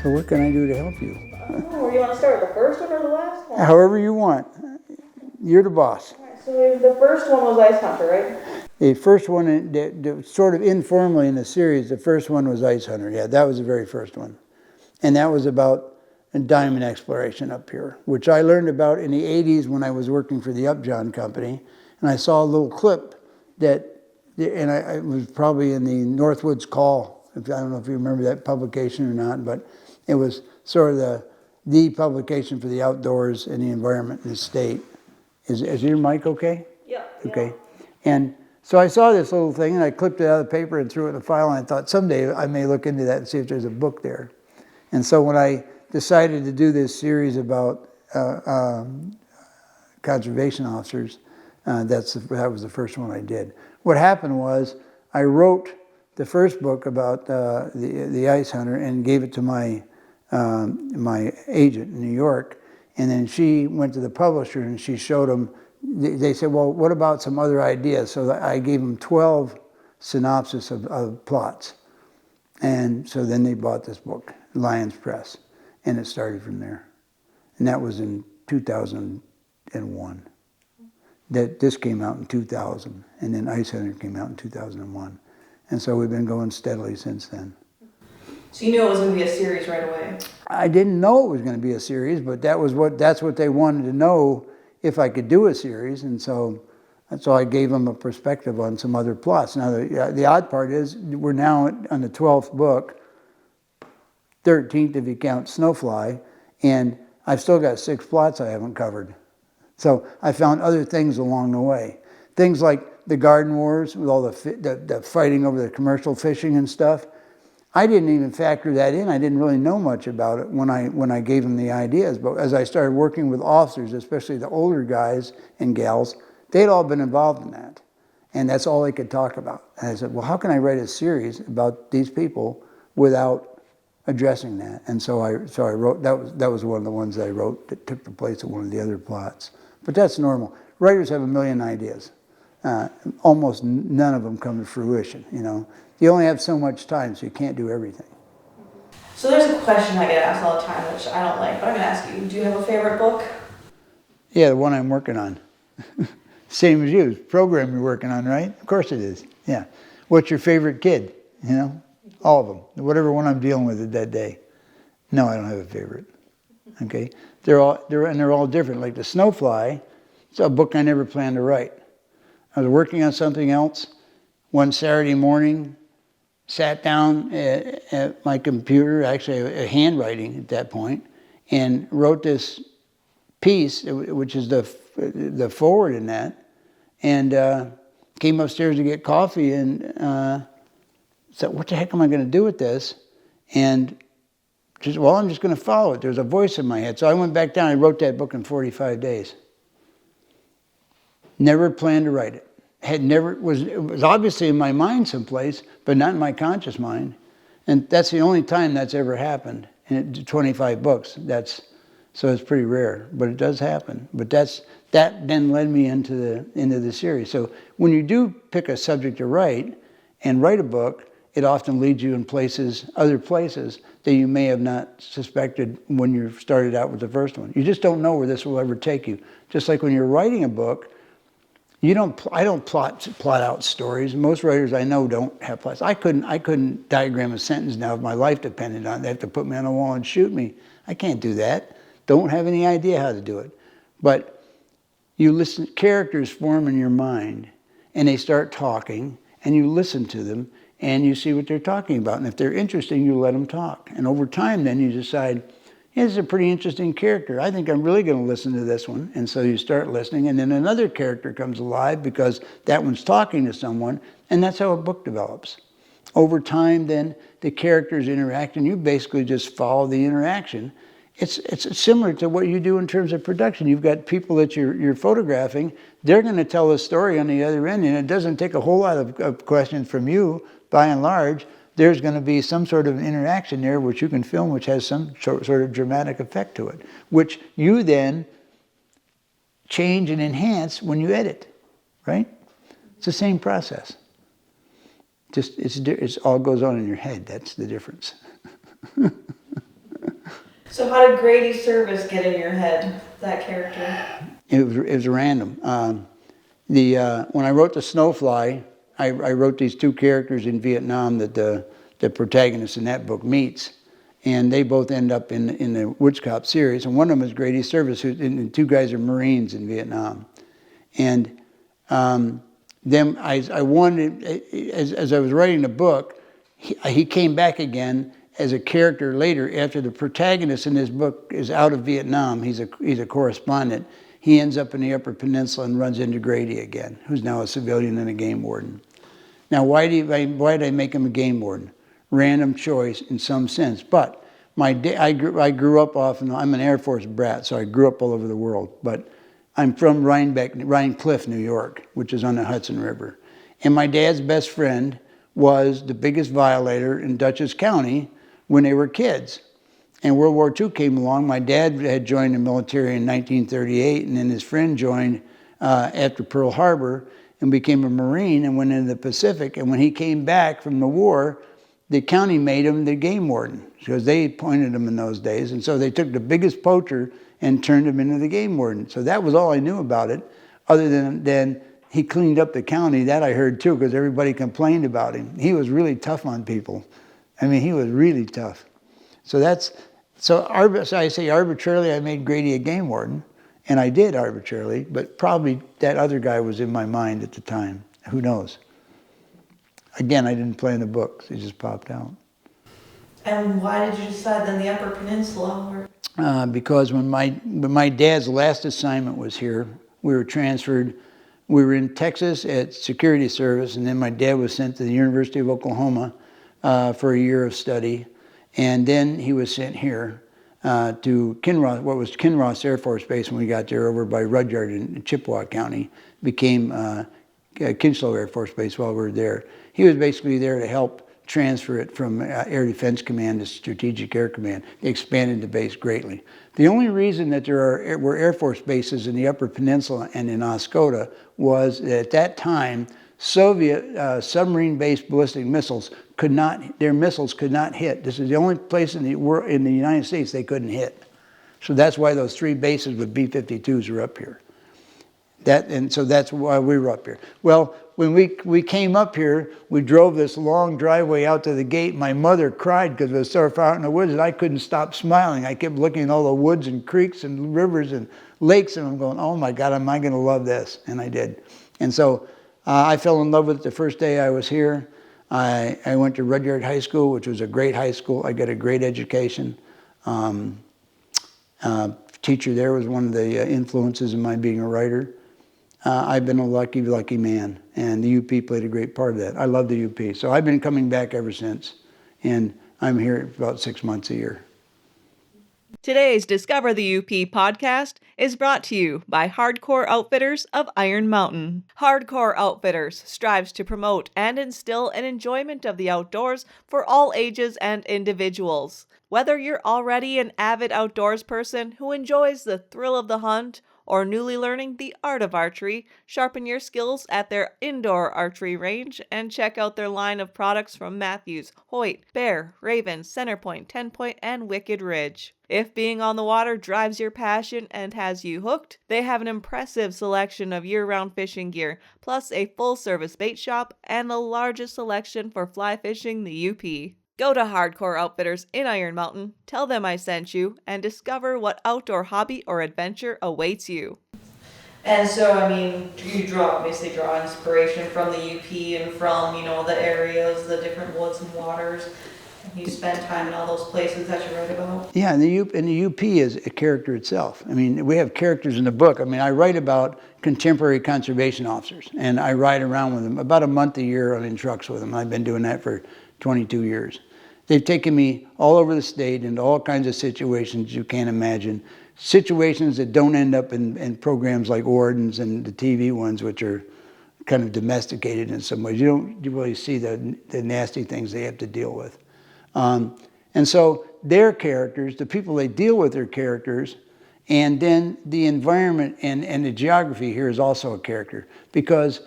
So what can I do to help you? Oh, you want to start with the first one or the last one? However you want. You're the boss. All right, so the first one was Ice Hunter, right? The first one, sort of informally in the series, the first one was Ice Hunter. Yeah, that was the very first one. And that was about diamond exploration up here, which I learned about in the 80s when I was working for the Upjohn Company. And I saw a little clip that, and it was probably in the Northwoods Call. I don't know if you remember that publication or not, but it was sort of the publication for the outdoors and the environment in the state. Is your mic okay? Yeah. Okay. And so I saw this little thing, and I clipped it out of the paper and threw it in a file, and I thought someday I may look into that and see if there's a book there. And so when I decided to do this series about conservation officers, that was the first one I did. What happened was I wrote the first book about the ice hunter and gave it to my agent in New York, and then she went to the publisher and she showed them. They said, well, what about some other ideas? So I gave them 12 synopses of plots. And so then they bought this book, Lions Press, and it started from there. And that was in 2001. This came out in 2000, and then Ice Hunter came out in 2001. And so we've been going steadily since then. So you knew it was going to be a series right away? I didn't know it was going to be a series, but that's what they wanted to know, if I could do a series. And so I gave them a perspective on some other plots. Now, the odd part is we're now on the 12th book, 13th if you count Snowfly, and I've still got 6 plots I haven't covered. So I found other things along the way. Things like the garden wars with all the fighting over the commercial fishing and stuff. I didn't even factor that in. I didn't really know much about it when I gave them the ideas. But as I started working with officers, especially the older guys and gals, they'd all been involved in that. And that's all they could talk about. And I said, well, how can I write a series about these people without addressing that? And so I wrote, that was one of the ones I wrote that took the place of one of the other plots. But that's normal. Writers have a million ideas. Almost none of them come to fruition, you know. You only have so much time, so you can't do everything. So there's a question I get asked all the time, which I don't like, but I'm going to ask you, do you have a favorite book? Yeah, the one I'm working on. Same as you, program you're working on, right? Of course it is, yeah. What's your favorite kid, you know? All of them, whatever one I'm dealing with at that day. No, I don't have a favorite, okay? They're all different. Like the Snowfly, it's a book I never planned to write. I was working on something else one Saturday morning, sat down at my computer, actually handwriting at that point, and wrote this piece, which is the forward in that, and came upstairs to get coffee and said, what the heck am I going to do with this? And just, well, I'm just going to follow it. There's a voice in my head. So I went back down and wrote that book in 45 days. Never planned to write it. It was obviously in my mind someplace, but not in my conscious mind. And that's the only time that's ever happened in 25 books. So it's pretty rare, but it does happen. But that then led me into the series. So when you do pick a subject to write and write a book, it often leads you in other places that you may have not suspected when you started out with the first one. You just don't know where this will ever take you. Just like when you're writing a book, I don't plot out stories. Most writers I know don't have plots. I couldn't diagram a sentence now if my life depended on it. They have to put me on a wall and shoot me. I can't do that. Don't have any idea how to do it. But you listen, characters form in your mind, and they start talking, and you listen to them, and you see what they're talking about. And if they're interesting, you let them talk. And over time, then you decide, yeah, this is a pretty interesting character. I think I'm really going to listen to this one. And so you start listening, and then another character comes alive because that one's talking to someone, and that's how a book develops. Over time, then, the characters interact, and you basically just follow the interaction. It's similar to what you do in terms of production. You've got people that you're photographing. They're going to tell a story on the other end, and it doesn't take a whole lot of questions from you, by and large. There's going to be some sort of interaction there which you can film, which has some sort of dramatic effect to it, which you then change and enhance when you edit, right? It's the same process. Just it all goes on in your head. That's the difference. So how did Grady Service get in your head, that character? It was random. When I wrote The Snowfly, I wrote these two characters in Vietnam that the protagonist in that book meets, and they both end up in the Woods Cop series. And one of them is Grady Service, and two guys are Marines in Vietnam. And then I wanted, as I was writing the book, he came back again as a character later after the protagonist in this book is out of Vietnam. He's a correspondent. He ends up in the Upper Peninsula and runs into Grady again, who's now a civilian and a game warden. Now, why did I make him a game warden? Random choice in some sense. But I grew up I'm an Air Force brat, so I grew up all over the world. But I'm from Rhine Cliff, New York, which is on the Hudson River. And my dad's best friend was the biggest violator in Dutchess County when they were kids. And World War II came along. My dad had joined the military in 1938, and then his friend joined after Pearl Harbor and became a Marine and went into the Pacific. And when he came back from the war, the county made him the game warden because they appointed him in those days. And so they took the biggest poacher and turned him into the game warden. So that was all I knew about it, other than he cleaned up the county. That I heard too, because everybody complained about him. He was really tough on people. I mean, he was really tough. So I say arbitrarily I made Grady a game warden, and I did arbitrarily, but probably that other guy was in my mind at the time. Who knows? Again, I didn't play in the books. It just popped out. And why did you decide then the Upper Peninsula? Because when my dad's last assignment was here, we were transferred. We were in Texas at security service, and then my dad was sent to the University of Oklahoma for a year of study. And then he was sent here to Kinross, what was Kinross Air Force Base when we got there, over by Rudyard in Chippewa County, became Kinslow Air Force Base while we were there. He was basically there to help transfer it from Air Defense Command to Strategic Air Command. They expanded the base greatly. The only reason that there were Air Force bases in the Upper Peninsula and in Oscoda was that at that time, Soviet submarine-based ballistic missiles their missiles could not hit. This is the only place in the United States they couldn't hit. So that's why those three bases with B-52s are up here. And so that's why we were up here. Well, when we came up here, we drove this long driveway out to the gate. My mother cried because it was so far out in the woods, and I couldn't stop smiling. I kept looking at all the woods and creeks and rivers and lakes, and I'm going, oh my God, am I going to love this? And I did. And so I fell in love with it the first day I was here. I went to Rudyard High School, which was a great high school. I got a great education. Teacher there was one of the influences in my being a writer. I've been a lucky, lucky man, and the UP played a great part of that. I love the UP, so I've been coming back ever since, and I'm here about 6 months a year. Today's Discover the UP podcast is brought to you by Hardcore Outfitters of Iron Mountain. Hardcore Outfitters strives to promote and instill an enjoyment of the outdoors for all ages and individuals. Whether you're already an avid outdoors person who enjoys the thrill of the hunt or newly learning the art of archery, sharpen your skills at their indoor archery range and check out their line of products from Matthews, Hoyt, Bear, Raven, Centerpoint, 10-Point, and Wicked Ridge. If being on the water drives your passion and has you hooked, they have an impressive selection of year-round fishing gear, plus a full-service bait shop and the largest selection for fly fishing the UP. Go to Hardcore Outfitters in Iron Mountain, tell them I sent you, and discover what outdoor hobby or adventure awaits you. And so, I mean, you obviously draw inspiration from the UP and from, the areas, the different woods and waters. You spend time in all those places that you write about? Yeah, and the UP is a character itself. I mean, we have characters in the book. I mean, I write about contemporary conservation officers, and I ride around with them. About a month a year, I'm in trucks with them. I've been doing that for 22 years. They've taken me all over the state into all kinds of situations you can't imagine. Situations that don't end up in programs like Ordens and the TV ones, which are kind of domesticated in some ways. You really see the nasty things they have to deal with. And so their characters, the people they deal with their characters, and then the environment and the geography here is also a character, because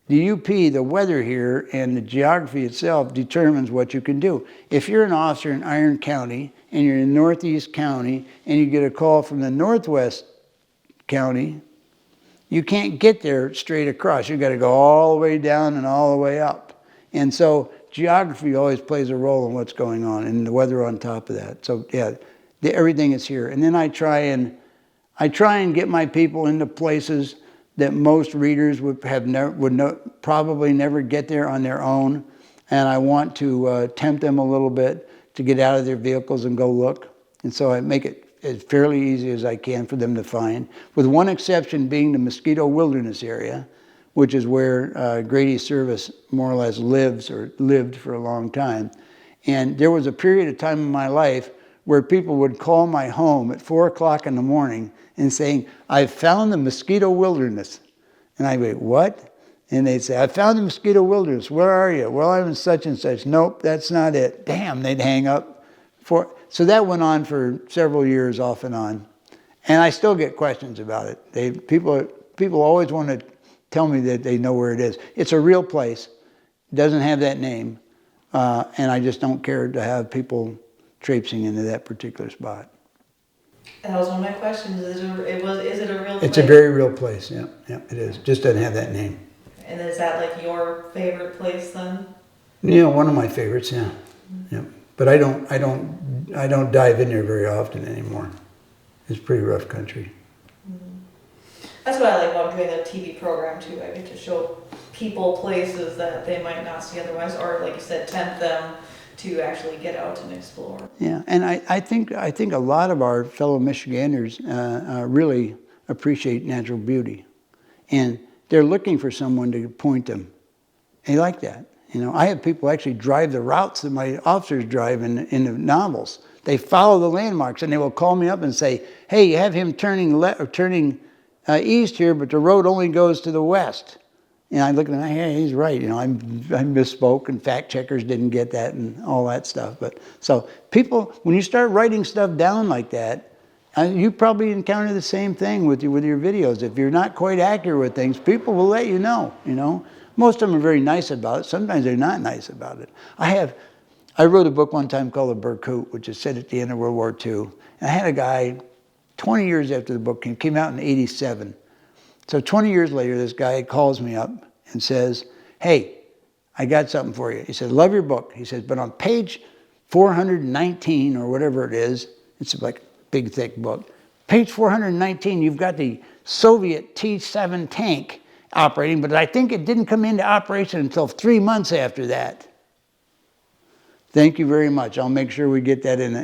the UP, the weather here, and the geography itself determines what you can do. If you're an officer in Iron County and you're in Northeast County, and you get a call from the Northwest County, you can't get there straight across. You've got to go all the way down and all the way up. And so geography always plays a role in what's going on, and the weather on top of that. So yeah, everything is here. And then I try and get my people into places that most readers probably never get there on their own. And I want to tempt them a little bit to get out of their vehicles and go look. And so I make it as fairly easy as I can for them to find, with one exception being the Mosquito Wilderness area, which is where Grady Service more or less lives or lived for a long time. And there was a period of time in my life where people would call my home at 4 o'clock in the morning and saying, "I've found the Mosquito Wilderness." And I'd be, "What?" And they'd say, "I found the Mosquito Wilderness. Where are you?" "Well, I'm in such and such." "Nope, that's not it." Damn, they'd hang up. So that went on for several years off and on. And I still get questions about it. People always want to tell me that they know where it is. It's a real place. It doesn't have that name. And I just don't care to have people traipsing into that particular spot. That was one of my questions. Is it a real place? It's a very real place, yeah, it is. Just doesn't have that name. And is that like your favorite place then? Yeah, one of my favorites, yeah. Mm-hmm. Yeah. But I don't dive in there very often anymore. It's pretty rough country. Mm-hmm. That's what I like about doing a TV program too. I get to show people places that they might not see otherwise, or like you said, tempt them to actually get out and explore. Yeah, and I think a lot of our fellow Michiganders really appreciate natural beauty, and they're looking for someone to point them. They like that. You know, I have people actually drive the routes that my officers drive in the novels. They follow the landmarks, and they will call me up and say, "Hey, you have him turning east here, but the road only goes to the west." And I look at him, "Hey, he's right. You know, I misspoke, and fact checkers didn't get that, and all that stuff." But so people, when you start writing stuff down like that, you probably encounter the same thing with your videos. If you're not quite accurate with things, people will let you know. You know, most of them are very nice about it. Sometimes they're not nice about it. I wrote a book one time called The Berkut, which is set at the end of World War II. And I had a guy, 20 years after the book came out in '87. So 20 years later, this guy calls me up and says, "Hey, I got something for you." He said, "Love your book." He says, "But on page 419 or whatever it is, it's like a big thick book. Page 419, you've got the Soviet T-7 tank operating, but I think it didn't come into operation until 3 months after that." "Thank you very much. I'll make sure we get that in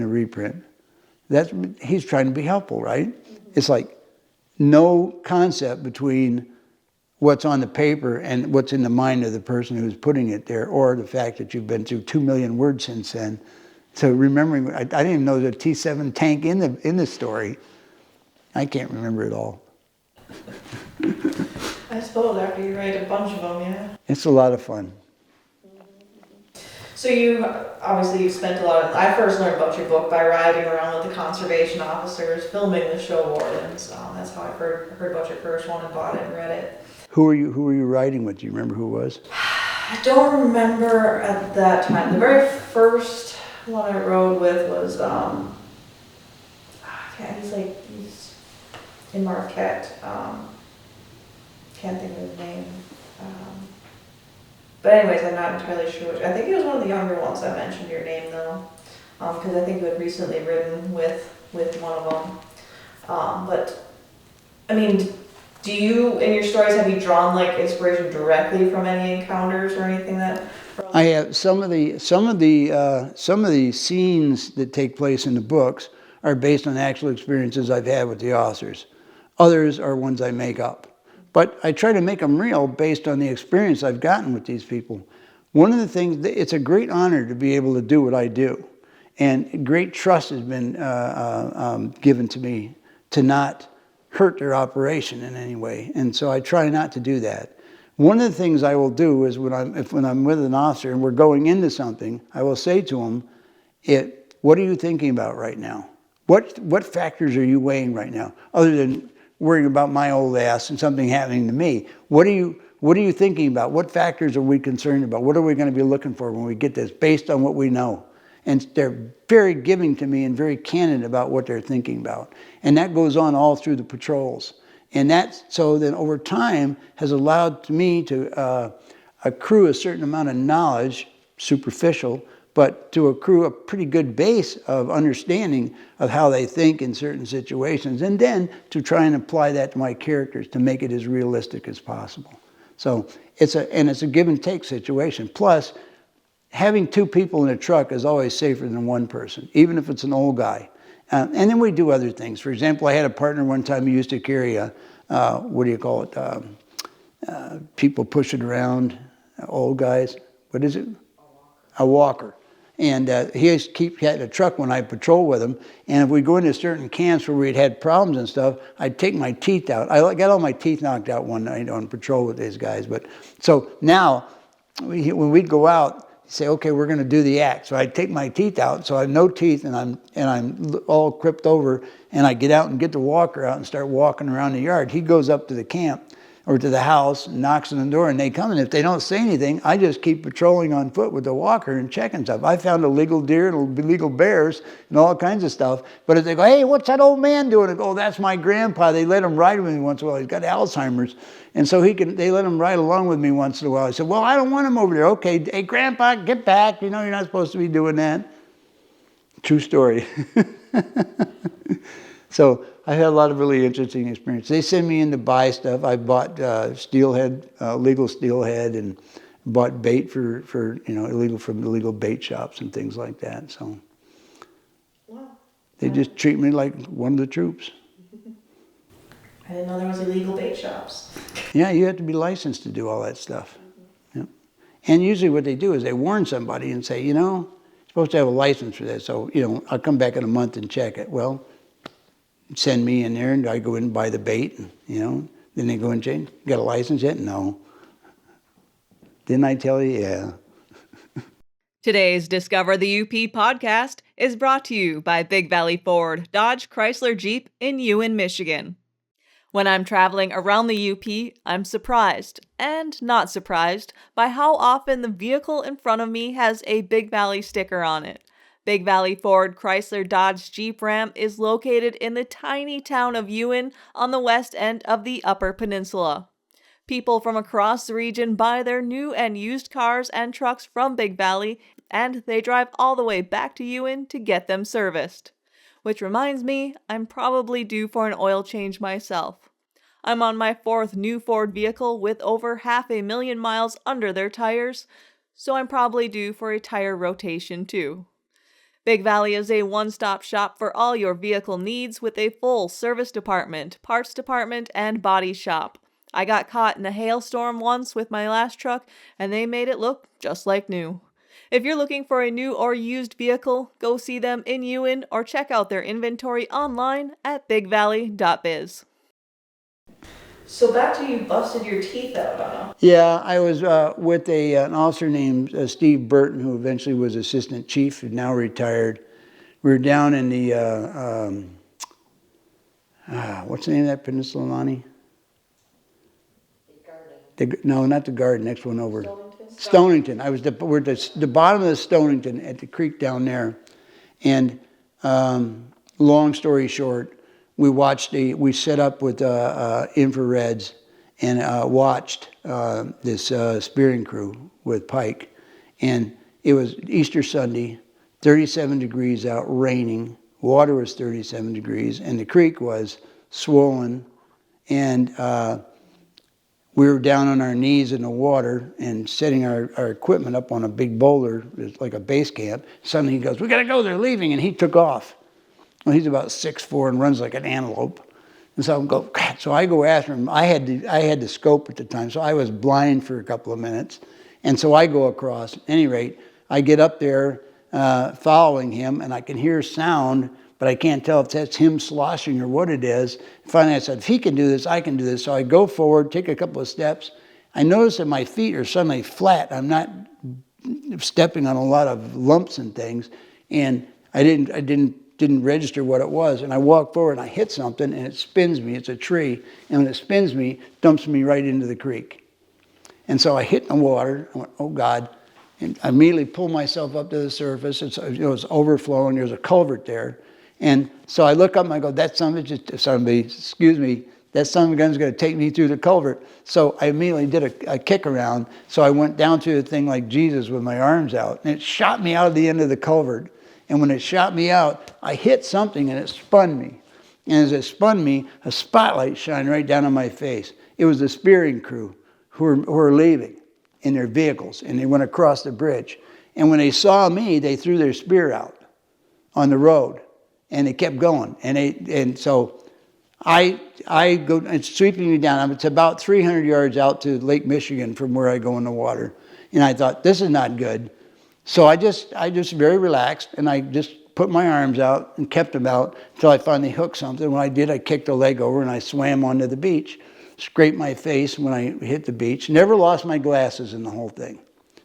a reprint." He's trying to be helpful, right? It's like no concept between what's on the paper and what's in the mind of the person who's putting it there, or the fact that you've been through 2 million words since then. So remembering, I didn't even know the T-7 tank in the story. I can't remember it all. I suppose after you write a bunch of them, yeah. It's a lot of fun. So you've spent a lot of, I first learned about your book by riding around with the conservation officers, filming the show wardens. That's how I heard about your first one and bought it and read it. Who were you riding with? Do you remember who it was? I don't remember at that time. The very first one I rode with was, he's in Marquette. Can't think of his name. But anyways, I'm not entirely sure which. I think it was one of the younger ones that mentioned your name though, because I think you had recently ridden with one of them. But I mean, do you, in your stories, have you drawn like inspiration directly from any encounters or anything that? I have some of the scenes that take place in the books are based on actual experiences I've had with the officers. Others are ones I make up. But I try to make them real based on the experience I've gotten with these people. One of the things, it's a great honor to be able to do what I do. And great trust has been given to me to not hurt their operation in any way. And so I try not to do that. One of the things I will do is when I'm with an officer and we're going into something, I will say to him, "What are you thinking about right now? What factors are you weighing right now? Other than worrying about my old ass and something happening to me. What are you thinking about? What factors are we concerned about? What are we going to be looking for when we get this based on what we know?" And they're very giving to me and very candid about what they're thinking about. And that goes on all through the patrols. And that, so then over time, has allowed me to accrue a certain amount of knowledge, superficial, but to accrue a pretty good base of understanding of how they think in certain situations, and then to try and apply that to my characters to make it as realistic as possible. So it's a give and take situation. Plus, having two people in a truck is always safer than one person, even if it's an old guy. And then we do other things. For example, I had a partner one time who used to carry a, what do you call it? People push it around, old guys. What is it? A walker. And he had a truck when I patrol with him. And if we go into certain camps where we'd had problems and stuff, I'd take my teeth out. I got all my teeth knocked out one night on patrol with these guys. But so now, when we'd go out, say, okay, we're going to do the act. So I take my teeth out, so I have no teeth, and I'm all cripped over, and I get out and get the walker out and start walking around the yard. He goes up to the camp or to the house, knocks on the door, and they come. And if they don't say anything, I just keep patrolling on foot with the walker and checking stuff. I found illegal deer and illegal bears and all kinds of stuff. But if they go, hey, what's that old man doing? I go, oh, that's my grandpa. They let him ride with me once in a while. He's got Alzheimer's. And so they let him ride along with me once in a while. I said, well, I don't want him over there. Okay, hey, Grandpa, get back. You know, you're not supposed to be doing that. True story. So I had a lot of really interesting experiences. They send me in to buy stuff. I bought steelhead, legal steelhead, and bought bait for illegal from illegal bait shops and things like that. So Wow. They just treat me like one of the troops. I didn't know there was illegal bait shops. Yeah, you have to be licensed to do all that stuff. Mm-hmm. Yep. And usually what they do is they warn somebody and say, you're supposed to have a license for this. So, I'll come back in a month and check it. Well, send me in there and I go in and buy the bait. And, then they go and say, you got a license yet? No. Didn't I tell you? Yeah. Today's Discover the UP podcast is brought to you by Big Valley Ford, Dodge, Chrysler, Jeep in Ewan, Michigan. When I'm traveling around the UP, I'm surprised, and not surprised, by how often the vehicle in front of me has a Big Valley sticker on it. Big Valley Ford, Chrysler, Dodge, Jeep, Ram is located in the tiny town of Ewan on the west end of the Upper Peninsula. People from across the region buy their new and used cars and trucks from Big Valley, and they drive all the way back to Ewan to get them serviced. Which reminds me, I'm probably due for an oil change myself. I'm on my 4th new Ford vehicle with over 500,000 miles under their tires, so I'm probably due for a tire rotation too. Big Valley is a one-stop shop for all your vehicle needs with a full service department, parts department, and body shop. I got caught in a hailstorm once with my last truck, and they made it look just like new. If you're looking for a new or used vehicle, go see them in Ewan or check out their inventory online at bigvalley.biz. So back to you busted your teeth out, Donna. Yeah, I was with an officer named Steve Burton, who eventually was assistant chief, who's now retired. We were down in the, what's the name of that peninsula, Lonnie? No, not the Garden, next one over. Stonington. We're at the bottom of the Stonington at the creek down there. And long story short, we set up with infrareds and watched this spearing crew with pike. And it was Easter Sunday, 37 degrees out, raining. Water was 37 degrees, and the creek was swollen. And we were down on our knees in the water and setting our equipment up on a big boulder, it's like a base camp. Suddenly he goes, we got to go, they're leaving, and he took off. Well, he's about 6'4" and runs like an antelope. And so I go after him. I had the scope at the time, so I was blind for a couple of minutes. And so I go across. At any rate, I get up there following him, and I can hear sound, but I can't tell if that's him sloshing or what it is. Finally, I said, if he can do this, I can do this. So I go forward, take a couple of steps. I notice that my feet are suddenly flat. I'm not stepping on a lot of lumps and things. And I didn't register what it was. And I walk forward and I hit something and it spins me. It's a tree. And when it spins me, dumps me right into the creek. And so I hit the water. I went, oh God. And I immediately pull myself up to the surface. It was overflowing. There's a culvert there. And so I look up and I go, that son of a gun's going to take me through the culvert. So I immediately did a kick around. So I went down through the thing like Jesus with my arms out. And it shot me out of the end of the culvert. And when it shot me out, I hit something and it spun me. And as it spun me, a spotlight shined right down on my face. It was the spearing crew who were leaving in their vehicles. And they went across the bridge. And when they saw me, they threw their spear out on the road. And they kept going. And so I go, it's sweeping me down. It's about 300 yards out to Lake Michigan from where I go in the water. And I thought, this is not good. So I just very relaxed, and I just put my arms out and kept them out until I finally hooked something. When I did, I kicked a leg over and I swam onto the beach, scraped my face when I hit the beach. Never lost my glasses in the whole thing.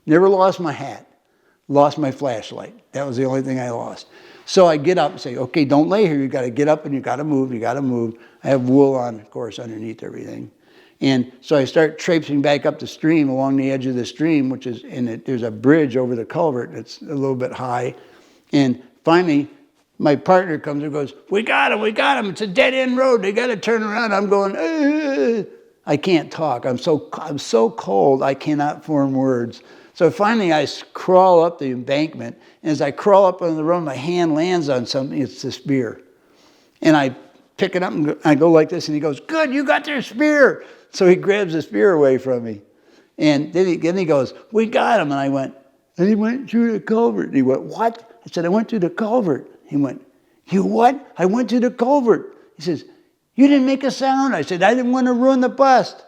Never lost my hat. Lost my flashlight. That was the only thing I lost. So I get up and say, okay, don't lay here. You got to get up and you got to move. You got to move. I have wool on, of course, underneath everything. And so I start traipsing back up the stream along the edge of the stream, which is there's a bridge over the culvert. It's a little bit high. And finally, my partner comes and goes, we got him. It's a dead end road. They got to turn around. I'm going, I can't talk. I'm so cold. I cannot form words. So finally, I crawl up the embankment. And as I crawl up on the road, my hand lands on something. It's the spear. And I pick it up and I go like this. And he goes, good, you got their spear. So he grabs the spear away from me. And then he goes, we got him. And I went, and he went through the culvert. And he went, what? I said, I went through the culvert. He went, you what? I went through the culvert. He says, you didn't make a sound. I said, I didn't want to ruin the bust.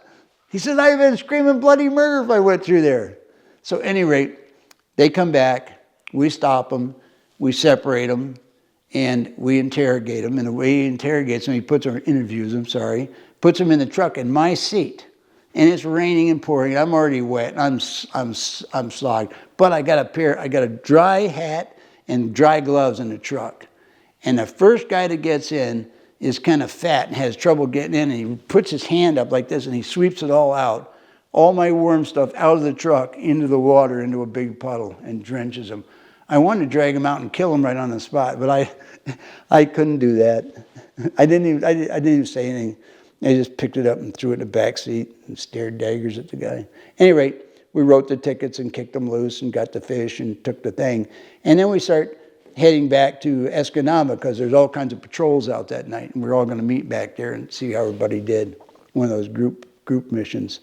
He said, I'd have been screaming bloody murder if I went through there. So at any rate, they come back, we stop them, we separate them, and we interrogate them. And the way he interrogates them, he interviews them, puts them in the truck in my seat. And it's raining and pouring. I'm already wet. I'm slogged. But I got a dry hat and dry gloves in the truck. And the first guy that gets in is kind of fat and has trouble getting in. And he puts his hand up like this and he sweeps it all out. All my warm stuff out of the truck into the water, into a big puddle, and drenches them. I wanted to drag him out and kill him right on the spot, but I couldn't do that. I didn't even say anything. I just picked it up and threw it in the back seat and stared daggers at the guy. At any rate, we wrote the tickets and kicked them loose and got the fish and took the thing. And then we start heading back to Escanaba because there's all kinds of patrols out that night, and we're all going to meet back there and see how everybody did. One of those group missions.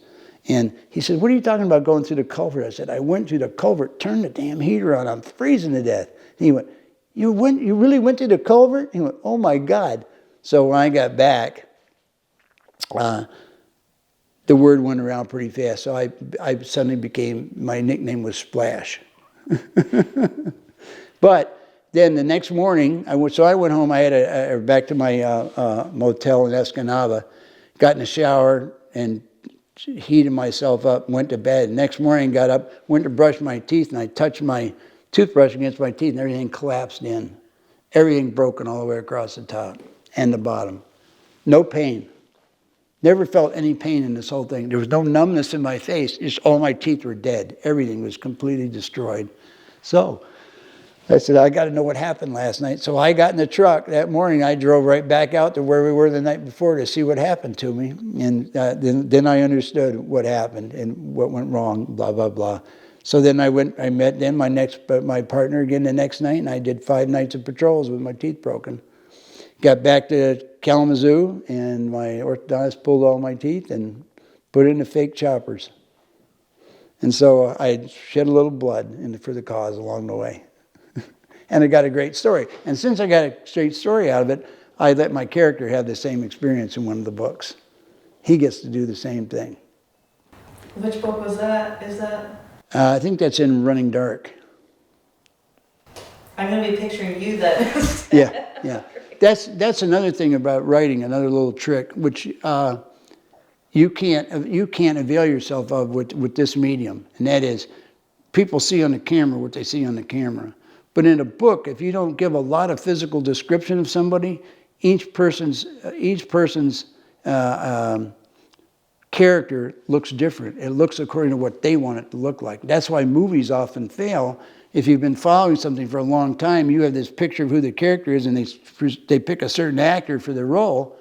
And he said, what are you talking about going through the culvert? I said, I went through the culvert, turned the damn heater on, I'm freezing to death. And he went, you really went through the culvert? He went, oh my God. So when I got back, the word went around pretty fast. So I suddenly my nickname was Splash. But then the next morning, I went home, I had back to my motel in Escanaba, got in the shower and heated myself up, went to bed. Next morning, got up, went to brush my teeth, and I touched my toothbrush against my teeth, and everything collapsed in. Everything broken all the way across the top and the bottom. No pain. Never felt any pain in this whole thing. There was no numbness in my face. Just all my teeth were dead. Everything was completely destroyed. So I said, I got to know what happened last night. So I got in the truck that morning. I drove right back out to where we were the night before to see what happened to me. And then I understood what happened and what went wrong, blah, blah, blah. So then I met my partner again the next night, and I did 5 nights of patrols with my teeth broken. Got back to Kalamazoo, and my orthodontist pulled all my teeth and put in the fake choppers. And so I shed a little blood for the cause along the way. And I got a great story. And since I got a straight story out of it, I let my character have the same experience in one of the books. He gets to do the same thing. Which book was that? Is that? I think that's in Running Dark. I'm going to be picturing you then. Yeah. That's another thing about writing, another little trick, which you can't avail yourself of with this medium. And that is, people see on the camera what they see on the camera. But in a book, if you don't give a lot of physical description of somebody, each person's character looks different. It looks according to what they want it to look like. That's why movies often fail. If you've been following something for a long time, you have this picture of who the character is, and they pick a certain actor for the role.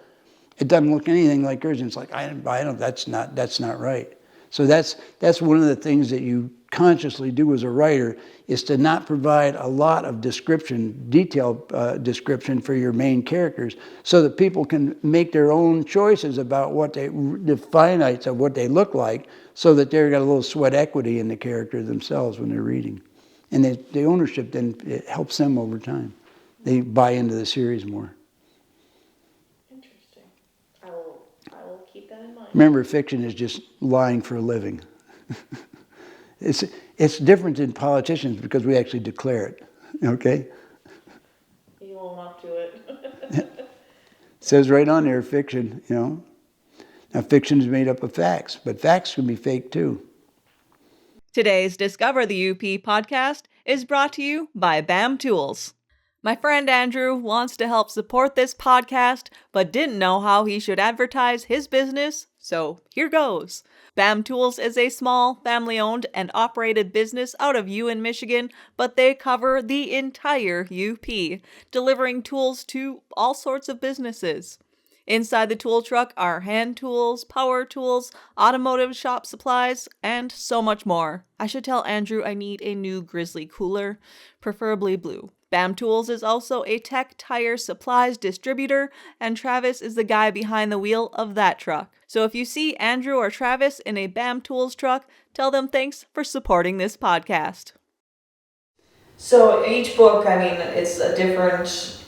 It doesn't look anything like yours, and it's like, I don't. That's not right. So that's one of the things that you consciously do as a writer, is to not provide a lot of detailed description for your main characters, so that people can make their own choices about the finites of what they look like, so that they've got a little sweat equity in the character themselves when they're reading. And the ownership then, it helps them over time. They buy into the series more. Interesting. I will keep that in mind. Remember, fiction is just lying for a living. It's different than politicians because we actually declare it. Okay? You own up to it. It says right on there, fiction, Now, fiction is made up of facts, but facts can be fake too. Today's Discover the UP podcast is brought to you by BAM Tools. My friend Andrew wants to help support this podcast, but didn't know how he should advertise his business, so here goes. BAM Tools is a small, family-owned and operated business out of Ewan, Michigan, but they cover the entire UP, delivering tools to all sorts of businesses. Inside the tool truck are hand tools, power tools, automotive shop supplies, and so much more. I should tell Andrew I need a new Grizzly cooler, preferably blue. BAM Tools is also a tech tire supplies distributor, and Travis is the guy behind the wheel of that truck. So if you see Andrew or Travis in a BAM Tools truck, tell them thanks for supporting this podcast. So each book, it's a different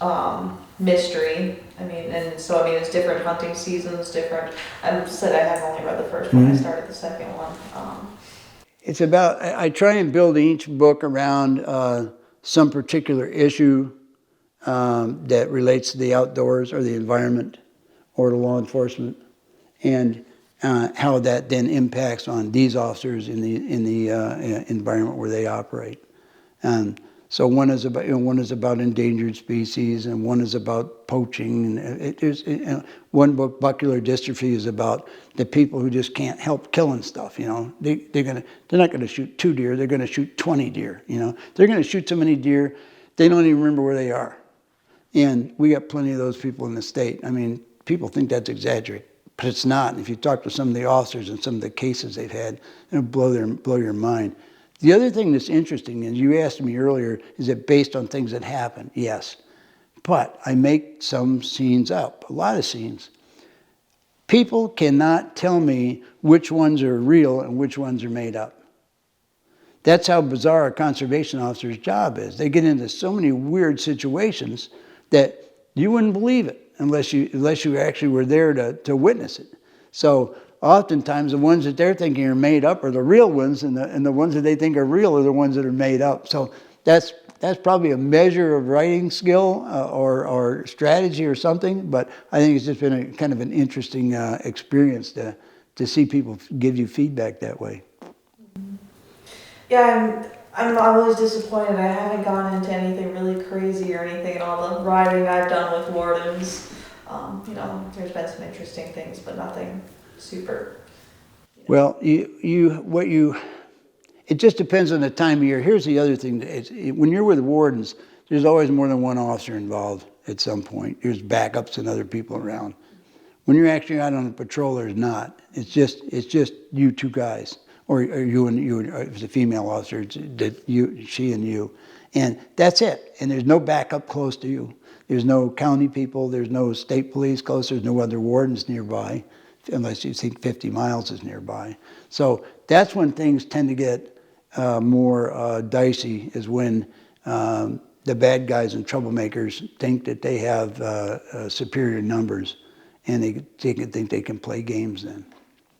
mystery. It's different hunting seasons, different. I said I have only read the first one. I started the second one. It's about, I try and build each book around some particular issue that relates to the outdoors or the environment or to law enforcement, and how that then impacts on these officers in the environment where they operate. So one is about endangered species, and one is about poaching. And one book, Buccular Dystrophy, is about the people who just can't help killing stuff. They're not going to shoot 2 deer. They're going to shoot 20 deer. They're going to shoot so many deer, they don't even remember where they are. And we got plenty of those people in the state. People think that's exaggerated, but it's not. And if you talk to some of the officers and some of the cases they've had, it'll blow your mind. The other thing that's interesting, and you asked me earlier, is it based on things that happen? Yes. But I make some scenes up, a lot of scenes. People cannot tell me which ones are real and which ones are made up. That's how bizarre a conservation officer's job is. They get into so many weird situations that you wouldn't believe it unless you actually were there to witness it. So oftentimes the ones that they're thinking are made up are the real ones, and the ones that they think are real are the ones that are made up. So that's probably a measure of writing skill or strategy or something, but I think it's just been a kind of an interesting experience to see people give you feedback that way. Yeah, I'm always disappointed. I haven't gone into anything really crazy or anything in all the writing I've done with wardens. There's been some interesting things, but nothing super. Well, it just depends on the time of year. Here's the other thing: when you're with wardens, there's always more than one officer involved at some point. There's backups and other people around. When you're actually out on a patrol, there's not. It's just you two guys, or you and you. If it's a female officer, it's she and you, and that's it. And there's no backup close to you. There's no county people. There's no state police close. There's no other wardens nearby, unless you think 50 miles is nearby. So that's when things tend to get more dicey, is when the bad guys and troublemakers think that they have superior numbers, and they think they can play games then.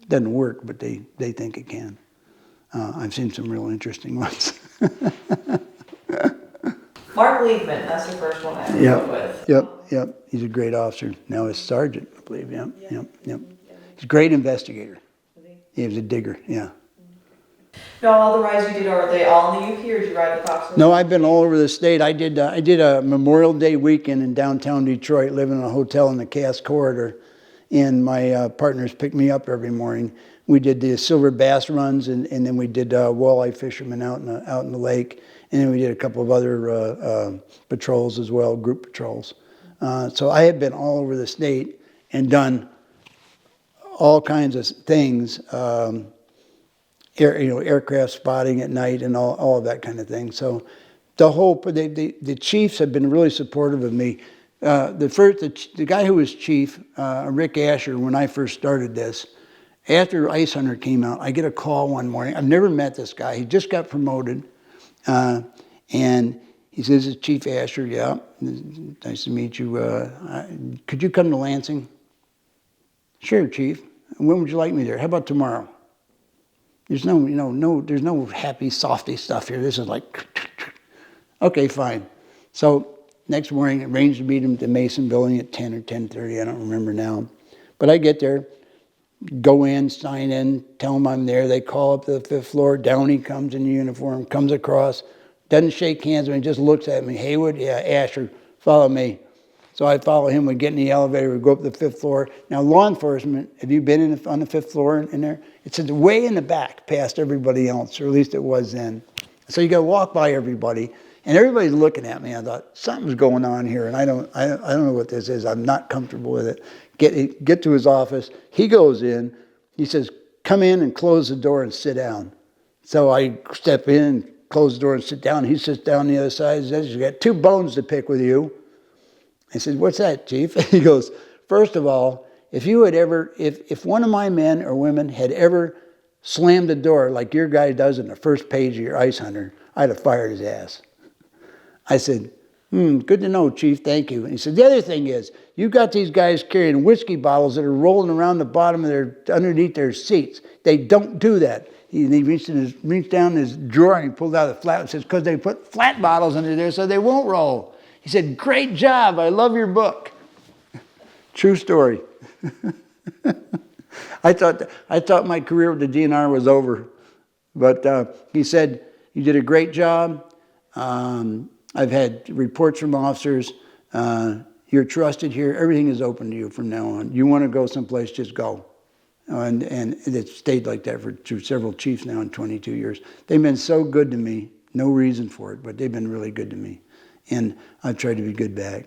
It doesn't work, but they think it can. I've seen some real interesting ones. Mark Liebman, that's the first one I ever wrote with. Yep. He's a great officer. Now he's sergeant, I believe. Yep. He's a great investigator. He was a digger, yeah. No, all the rides you did, are they all in the UP, or did you ride the Fox? No, I've been all over the state. I did a Memorial Day weekend in downtown Detroit, living in a hotel in the Cass Corridor. and my partners picked me up every morning. We did the silver bass runs, and then we did walleye fishermen out in the lake, and then we did a couple of other patrols as well, group patrols. So I had been all over the state and done all kinds of things, aircraft spotting at night and all of that kind of thing. So the chiefs have been really supportive of me. The guy who was chief, Rick Asher, when I first started this, after Ice Hunter came out, I get a call one morning. I've never met this guy. He just got promoted. And he says, "It's Chief Asher." "Yeah, nice to meet you. Could you come to Lansing?" "Sure, Chief. When would you like me there?" "How about tomorrow?" There's there's no happy, softy stuff here. This is like, okay, fine. So next morning, I arranged to meet him at the Mason building at 10 or 10:30. I don't remember now. But I get there. Go in, sign in, tell them I'm there. They call up to the 5th floor. Downey comes in uniform, comes across, doesn't shake hands with me, just looks at me. "Heywood?" "Yeah." "Asher, follow me." So I follow him. We get in the elevator. We go up to the 5th floor. Now, law enforcement, have you been on the 5th floor in there? It's way in the back past everybody else, or at least it was then. So you got to walk by everybody, and everybody's looking at me. I thought, something's going on here, and I don't know what this is. I'm not comfortable with it. Get to his office. He goes in. He says, "Come in and close the door and sit down." So I step in, close the door and sit down. He sits down on the other side and says, "You got 2 bones to pick with you." I said, "What's that, Chief?" He goes, "First of all, if one of my men or women had ever slammed the door like your guy does in the first page of your Ice Hunter, I'd have fired his ass." I said, "Good to know, Chief, thank you." And he said, "The other thing is, you've got these guys carrying whiskey bottles that are rolling around the bottom of underneath their seats. They don't do that." He reached down in his drawer and he pulled out the flat and says, "Because they put flat bottles under there so they won't roll." He said, "Great job, I love your book." True story. I thought my career with the DNR was over. But he said, "You did a great job. I've had reports from officers. You're trusted here. Everything is open to you from now on. You want to go someplace, just go." And it stayed like that through several chiefs now in 22 years. They've been so good to me. No reason for it, but they've been really good to me. And I've tried to be good back.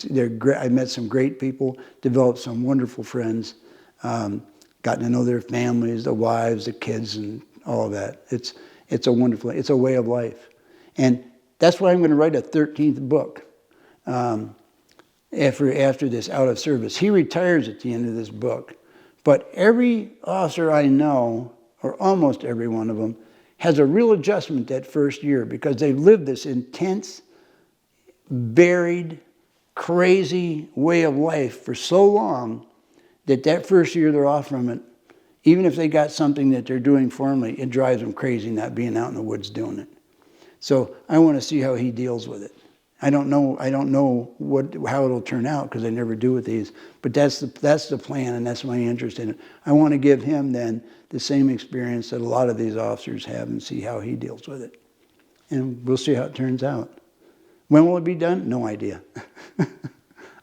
They're great. I met some great people, developed some wonderful friends, gotten to know their families, the wives, the kids, and all of that. It's a way of life. And that's why I'm going to write a 13th book after this out of service. He retires at the end of this book. But every officer I know, or almost every one of them, has a real adjustment that first year because they've lived this intense, varied, crazy way of life for so long that first year they're off from it. Even if they got something that they're doing formally, it drives them crazy not being out in the woods doing it. So I want to see how he deals with it. I don't know how it'll turn out because I never do with these, but that's the plan and that's my interest in it. I want to give him then the same experience that a lot of these officers have and see how he deals with it. And we'll see how it turns out. When will it be done? No idea.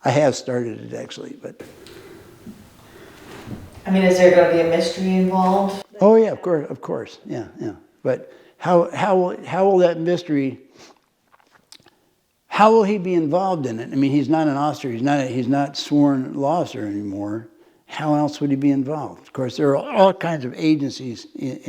I have started it actually, but. I mean, is there going to be a mystery involved? Oh yeah, of course, yeah. But how will that mystery? How will he be involved in it? I mean, he's not an officer. He's not sworn law officer anymore. How else would he be involved? Of course, there are all kinds of agencies,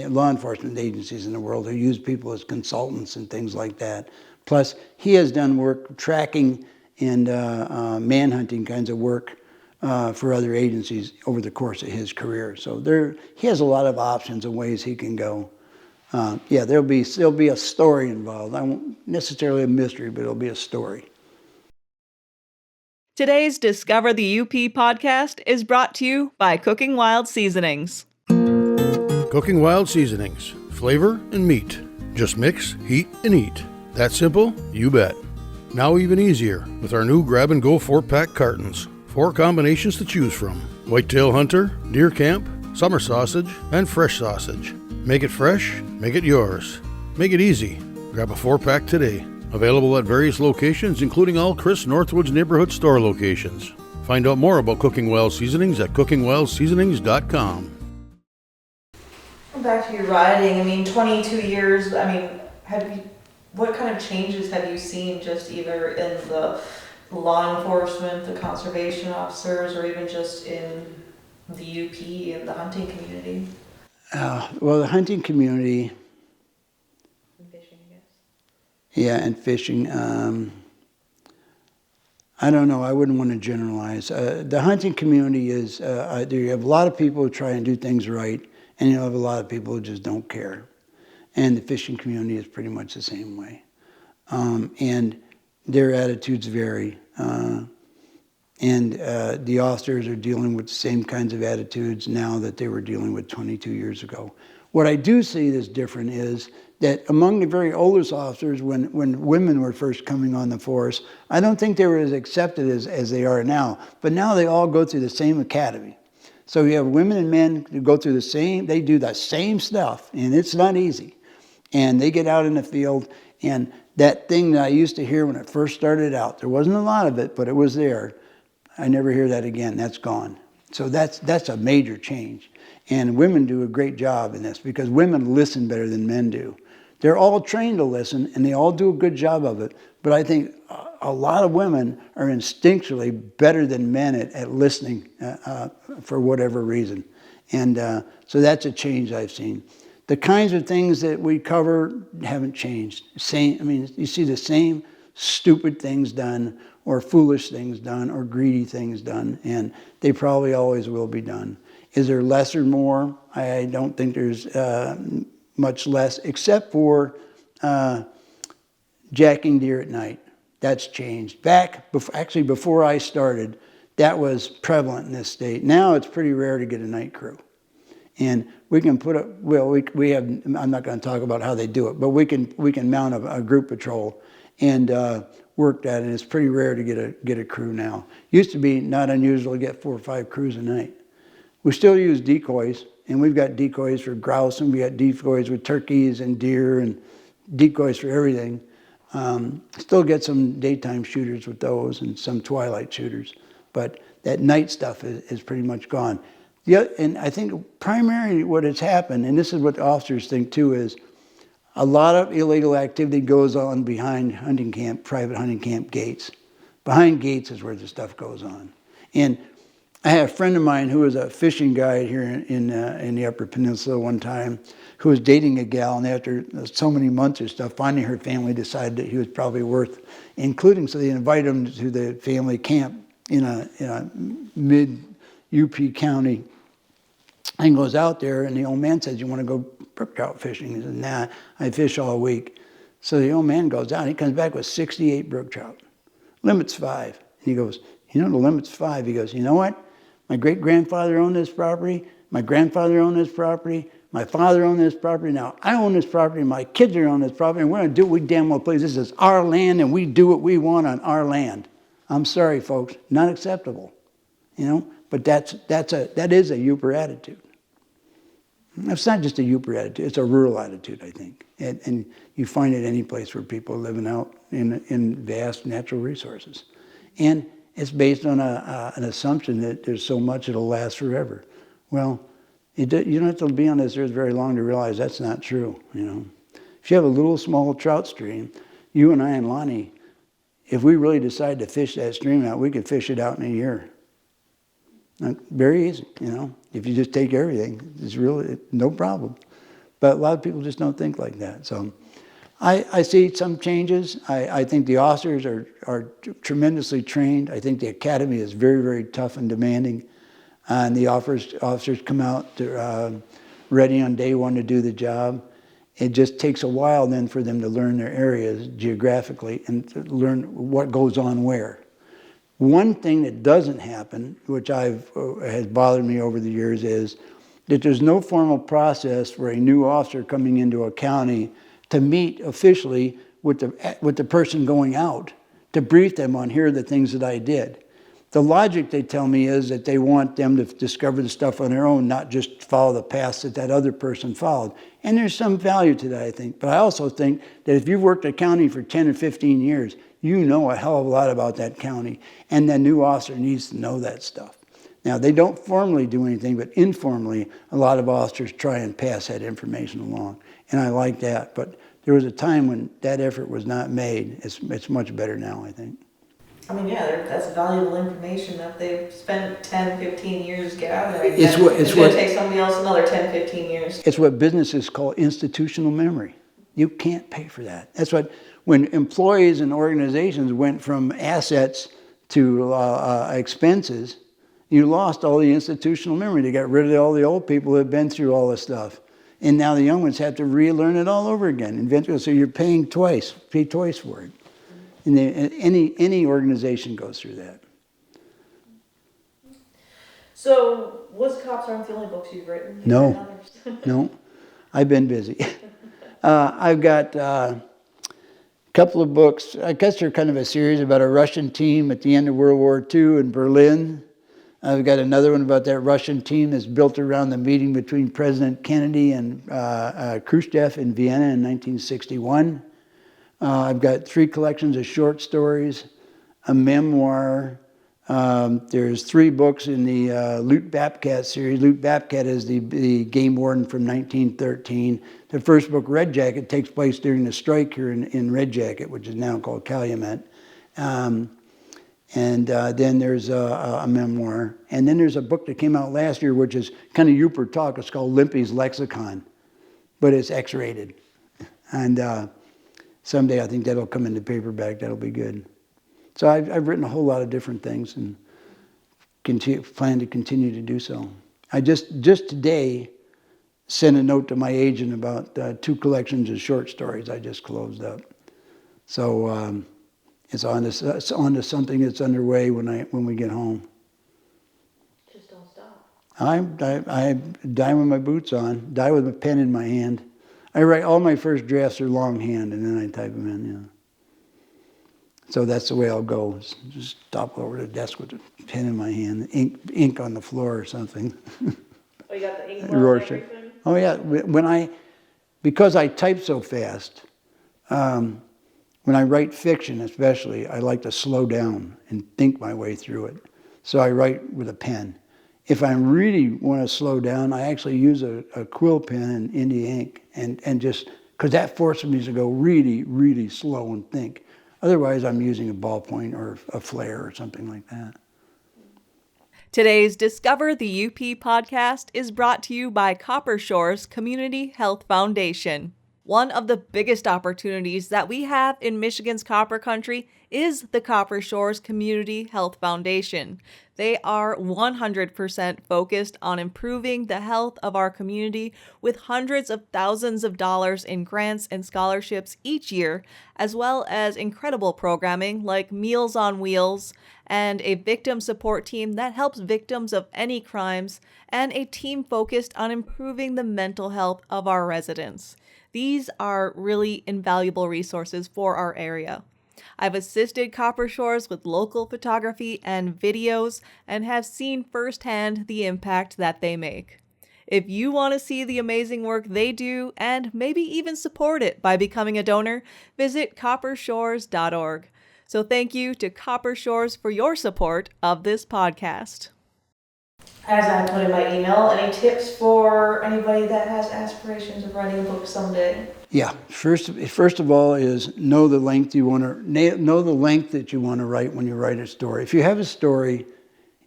law enforcement agencies in the world who use people as consultants and things like that. Plus, he has done work tracking and manhunting kinds of work for other agencies over the course of his career. So he has a lot of options and ways he can go. There'll be a story involved. I won't necessarily a mystery, but it'll be a story. Today's Discover the UP podcast is brought to you by Cooking Wild Seasonings. Cooking Wild Seasonings. Flavor and meat. Just mix, heat, and eat. That simple? You bet. Now even easier with our new grab-and-go 4-pack cartons. 4 combinations to choose from. Whitetail Hunter, Deer Camp, Summer Sausage, and Fresh Sausage. Make it fresh, make it yours. Make it easy. Grab a 4-pack today. Available at various locations, including all Chris Northwood's neighborhood store locations. Find out more about Cooking Wild Seasonings at cookingwildseasonings.com. Back to your riding, I mean, 22 years, I mean, what kind of changes have you seen just either in the law enforcement, the conservation officers, or even just in the UP and the hunting community? Well, the hunting community, And fishing, I guess. yeah, and fishing. I don't know. I wouldn't want to generalize. The hunting community is, you have a lot of people who try and do things right, and you have a lot of people who just don't care. And the fishing community is pretty much the same way. And their attitudes vary. And the officers are dealing with the same kinds of attitudes now that they were dealing with 22 years ago. What I do see that's different is that among the very oldest officers, when women were first coming on the force, I don't think they were as accepted as they are now. But now they all go through the same academy. So you have women and men who go through they do the same stuff, and it's not easy. And they get out in the field, and that thing that I used to hear when it first started out, there wasn't a lot of it, but it was there. I never hear that again. That's gone. So that's a major change. And women do a great job in this because women listen better than men do. They're all trained to listen, and they all do a good job of it. But I think a lot of women are instinctually better than men at listening for whatever reason. And so that's a change I've seen. The kinds of things that we cover haven't changed. You see the same stupid things done, or foolish things done, or greedy things done, and they probably always will be done. Is there less or more? I don't think there's much less, except for jacking deer at night. That's changed. Before I started, that was prevalent in this state. Now it's pretty rare to get a night crew. And we can put up, we have, I'm not going to talk about how they do it, but we can mount a group patrol and work that, and it's pretty rare to get a crew now. Used to be not unusual to get 4 or 5 crews a night. We still use decoys, and we've got decoys for grouse, and we got decoys with turkeys and deer, and decoys for everything. Still get some daytime shooters with those, and some twilight shooters, but that night stuff is pretty much gone. And I think primarily what has happened, and this is what the officers think too, is a lot of illegal activity goes on behind private hunting camp gates. Behind gates is where the stuff goes on. And I had a friend of mine who was a fishing guide here in the Upper Peninsula one time, who was dating a gal, and after so many months or stuff, finally her family decided that he was probably worth including, so they invited him to the family camp in a mid-UP county. And goes out there, and the old man says, "You want to go brook trout fishing?" He says, "Nah, I fish all week." So the old man goes out, he comes back with 68 brook trout. Limit's 5. And he goes, "The limit's 5. He goes, "You know what? My great-grandfather owned this property, my grandfather owned this property, my father owned this property, now I own this property, my kids are on this property, and we're going to do what we damn well please. This is our land, and we do what we want on our land." I'm sorry, folks, not acceptable. But that is a Yooper attitude. It's not just a Yooper attitude, it's a rural attitude, I think. And you find it any place where people are living out in vast natural resources. And it's based on an assumption that there's so much it'll last forever. Well, you don't have to be on this earth very long to realize that's not true. If you have a little small trout stream, you and I and Lonnie, if we really decide to fish that stream out, we could fish it out in a year. Very easy, if you just take everything, it's really no problem. But a lot of people just don't think like that. So I see some changes. I think the officers are tremendously trained. I think the academy is very, very tough and demanding. And the officers come out ready on day one to do the job. It just takes a while then for them to learn their areas geographically and to learn what goes on where. One thing that doesn't happen, which has bothered me over the years, is that there's no formal process for a new officer coming into a county to meet officially with the person going out to brief them on, here are the things that I did. The logic, they tell me, is that they want them to discover the stuff on their own, not just follow the path that other person followed. And there's some value to that, I think. But I also think that if you've worked a county for 10 or 15 years, you know a hell of a lot about that county, and the new officer needs to know that stuff. Now, they don't formally do anything, but informally, a lot of officers try and pass that information along, and I like that. But there was a time when that effort was not made. It's much better now, I think. I mean, yeah, that's valuable information that they've spent 10, 15 years gathering. It's going to take somebody else another 10, 15 years. It's what businesses call institutional memory. You can't pay for that. That's what, when employees and organizations went from assets to expenses, you lost all the institutional memory. They got rid of all the old people who had been through all this stuff. And now the young ones have to relearn it all over again. So you're pay twice for it. And any organization goes through that. So, Woods Cops aren't the only books you've written? No, no. I've been busy. I've got a couple of books. I guess they're kind of a series about a Russian team at the end of World War II in Berlin. I've got another one about that Russian team that's built around the meeting between President Kennedy and Khrushchev in Vienna in 1961. I've got 3 collections of short stories, a memoir. There's 3 books in the Lute Bapcat series. Lute Bapcat is the game warden from 1913. The first book, Red Jacket, takes place during the strike here in Red Jacket, which is now called Calumet. And then there's a memoir. And then there's a book that came out last year, which is kind of Uper talk. It's called Limpy's Lexicon, but it's X-rated. And someday I think that'll come into paperback. That'll be good. So I've written a whole lot of different things and plan to continue to do so. I just today sent a note to my agent about 2 collections of short stories I just closed up. So it's on to something that's underway when we get home. Just don't stop. I die with my boots on, die with a pen in my hand. I write all my first drafts are longhand, and then I type them in. Yeah. So that's the way I'll go. Just stop over the desk with a pen in my hand, ink on the floor or something. Oh, you got the ink well and everything? Oh yeah. Because I type so fast, when I write fiction especially, I like to slow down and think my way through it. So I write with a pen. If I really want to slow down, I actually use a quill pen and India ink, and just, because that forces me to go really, really slow and think. Otherwise, I'm using a ballpoint or a flare or something like that. Today's Discover the UP podcast is brought to you by Copper Shores Community Health Foundation. One of the biggest opportunities that we have in Michigan's Copper Country is the Copper Shores Community Health Foundation. They are 100% focused on improving the health of our community with hundreds of thousands of dollars in grants and scholarships each year, as well as incredible programming like Meals on Wheels and a victim support team that helps victims of any crimes, and a team focused on improving the mental health of our residents. These are really invaluable resources for our area. I've assisted Copper Shores with local photography and videos and have seen firsthand the impact that they make. If you want to see the amazing work they do and maybe even support it by becoming a donor, visit coppershores.org. So thank you to Copper Shores for your support of this podcast. As I put in my email, any tips for anybody that has aspirations of writing a book someday? Yeah, first of all is know the length that you want to write when you write a story. If you have a story, it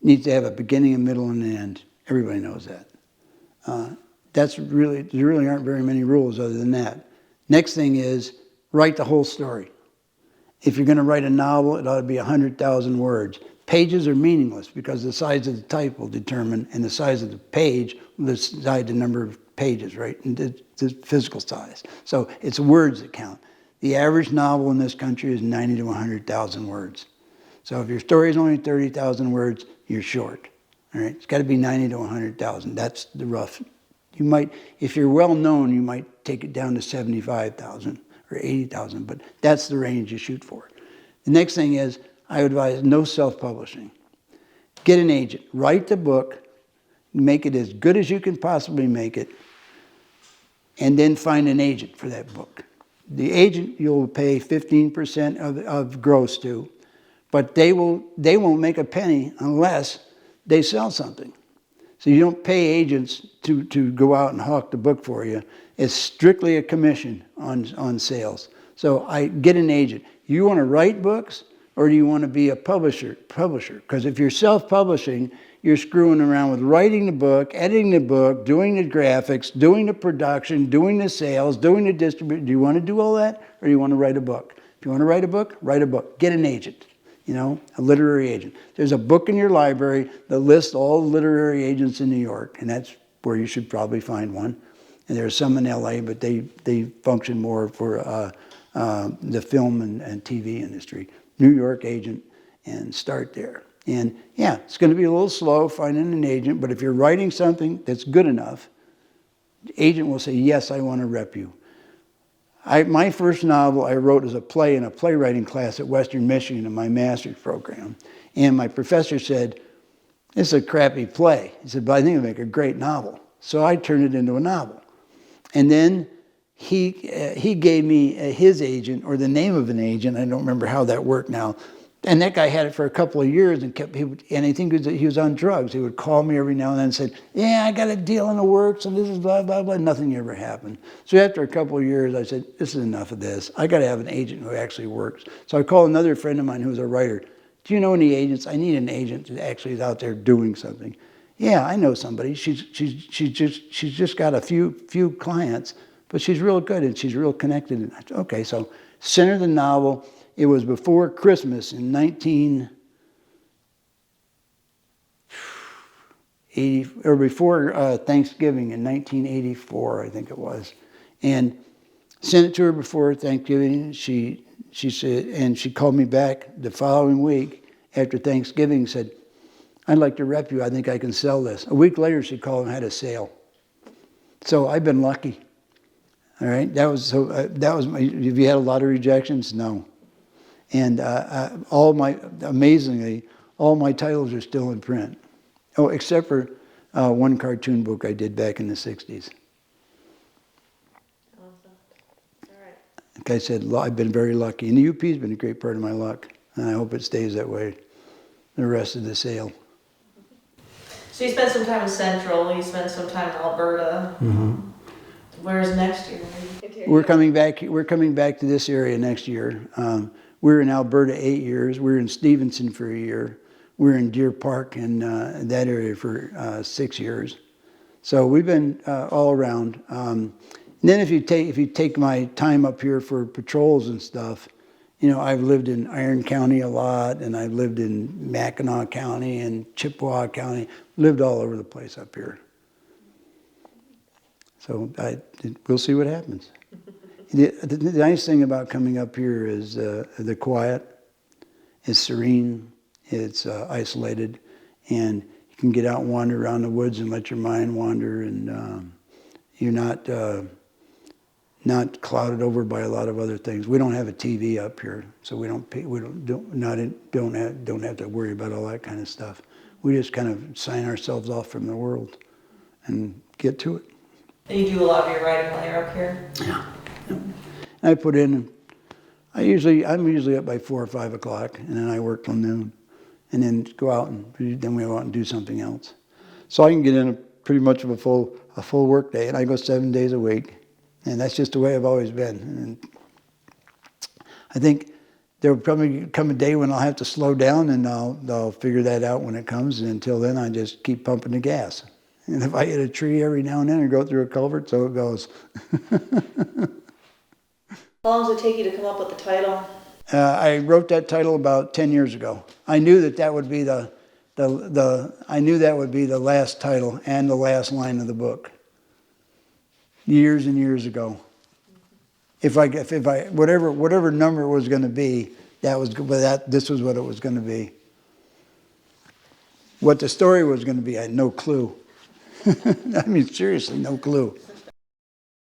needs to have a beginning, a middle, and an end. Everybody knows that. There really aren't very many rules other than that. Next thing is write the whole story. If you're going to write a novel, it ought to be 100,000 words. Pages are meaningless because the size of the type will determine, and the size of the page will decide the number of pages, right? And the physical size. So it's words that count. The average novel in this country is 90 to 100,000 words. So if your story is only 30,000 words, you're short. All right, it's got to be 90 to 100,000. That's the rough. You might, if you're well known, you might take it down to 75,000 or 80,000, but that's the range you shoot for. The next thing is, I would advise no self-publishing. Get an agent. Write the book. Make it as good as you can possibly make it. And then find an agent for that book. The agent you'll pay 15% of gross to, but they won't make a penny unless they sell something. So you don't pay agents to go out and hawk the book for you. It's strictly a commission on sales. So I get an agent. You want to write books or do you want to be a publisher? Because if you're self-publishing, you're screwing around with writing the book, editing the book, doing the graphics, doing the production, doing the sales, doing the distribution. Do you want to do all that or do you want to write a book? If you want to write a book, write a book. Get an agent. A literary agent. There's a book in your library that lists all the literary agents in New York, and that's where you should probably find one. And there's some in LA, but they function more for the film and TV industry. New York agent, and start there. And yeah, it's going to be a little slow finding an agent, but if you're writing something that's good enough, the agent will say, yes, I want to rep you. My first novel I wrote as a play in a playwriting class at Western Michigan in my master's program. And my professor said, it's a crappy play. He said, but I think it'll make a great novel. So I turned it into a novel. And then he gave me his agent, or the name of an agent. I don't remember how that worked now. And that guy had it for a couple of years and I think he was on drugs. He would call me every now and then and say, yeah, I got a deal in the works and this is blah, blah, blah. Nothing ever happened. So after a couple of years, I said, this is enough of this. I got to have an agent who actually works. So I called another friend of mine who's a writer. Do you know any agents? I need an agent that actually is out there doing something. Yeah, I know somebody. She's just got a few clients, but she's real good and she's real connected. And I said, okay, so center the novel. It was before Christmas in 1980, or before Thanksgiving in 1984, I think it was. And sent it to her before Thanksgiving. She said, and she called me back the following week after Thanksgiving, said, I'd like to rep you. I think I can sell this. A week later, she called and had a sale. So I've been lucky. All right, that was my. Have you had a lot of rejections? No. And amazingly, all my titles are still in print. Oh, except for one cartoon book I did back in the 60s. Awesome. All right. Like I said, I've been very lucky. And the UP has been a great part of my luck. And I hope it stays that way the rest of the sale. So you spent some time in Central, you spent some time in Alberta. Mm-hmm. Where's next year? We're coming back to this area next year. We were in Alberta 8 years. We were in Stevenson for a year. We were in Deer Park and that area for 6 years. So we've been all around. And then if you take my time up here for patrols and stuff, I've lived in Iron County a lot, and I've lived in Mackinac County and Chippewa County. Lived all over the place up here. So we'll see what happens. The nice thing about coming up here is the quiet. It's serene. It's isolated, and you can get out and wander around the woods and let your mind wander, and you're not clouded over by a lot of other things. We don't have a TV up here, so we don't have to worry about all that kind of stuff. We just kind of sign ourselves off from the world and get to it. And you do a lot of your writing while you're up here? Yeah. I'm usually up by 4 or 5 o'clock, and then I work till noon, and then go out and then we go out and do something else. So I can get in pretty much of a full work day, and I go 7 days a week, and that's just the way I've always been. And I think there will probably come a day when I'll have to slow down, and I'll figure that out when it comes. And until then, I just keep pumping the gas. And if I hit a tree every now and then or go through a culvert, so it goes. How long does it take you to come up with the title? I wrote that title about 10 years ago. I knew that would be the last title and the last line of the book. Years and years ago. If I whatever number it was going to be, this was what it was going to be. What the story was going to be, I had no clue. I mean, seriously, no clue.